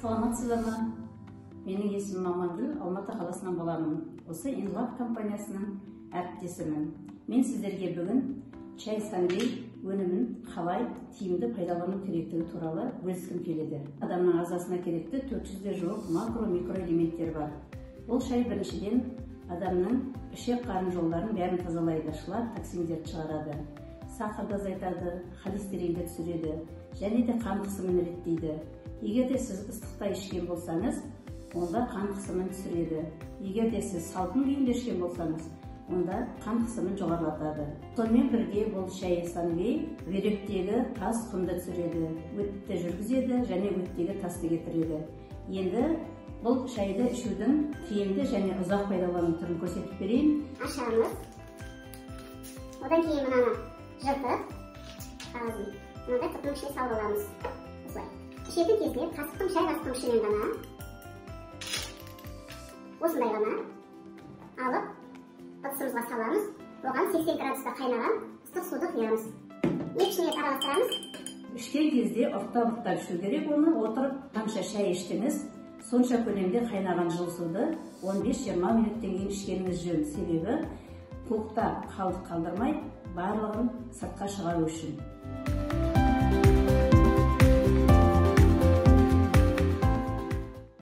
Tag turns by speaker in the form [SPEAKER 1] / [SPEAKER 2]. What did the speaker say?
[SPEAKER 1] Саламатсыздар ма? Менің есімім Амангүл, Алматы қаласынан боламын. Осы Инлаб компаниясының әріптесімін. Мен сіздерге бүгін чай сангей өнімін қалай тиімді пайдалану керектігі туралы бөліскім келеді. Адамның ағзасына керекті 400-де жуық макро-микроэлементтер бар. Бұл шай біріншіден адамның ішек-қарын жолдарын бәрін тазалайды, шлак токсиндерді шығарады. Сахарды азайтады, холестеринді түсіреді, және де қан қысымын реттейді. Егер де сіз ыстықта ішкен болсаңыз, онда қан қысымын түсіреді. Егер де сіз салқын күйінде ішкен болсаңыз, онда қан қысымын жоғарылатады. Сонымен бірге бұл шай сангей бүйректегі тас құмды түсіреді, өтті жүргізеді және өттегі тасты кетіреді. Енді бұл шайды ішудің тиімді және ұзақ пайдалану түрін көрсетіп берейін.
[SPEAKER 2] Ашамыз. Одан кейін мынаны жыртып, қағазын мынандай құтының ішіне салып аламыз. Осылай. Ішетін кезде қасықтың шай қасықтың ішінен ғана, осындай ғана алып, ыдысымызға саламыз. Оған 80 градуста қайнаған ыстық суды құямыз. Екіншіне араластырамыз.
[SPEAKER 1] Ішкен кезде ұрттап ішу керек. Оны отырып қанша шай іштіңіз, сонша көлемде қайнаған жылы суды 15-20 минуттан кейін ішкеніңіз жөн. Себебі қуықта қалдық қалдырмай, барлығын сыртқа шығару үшін.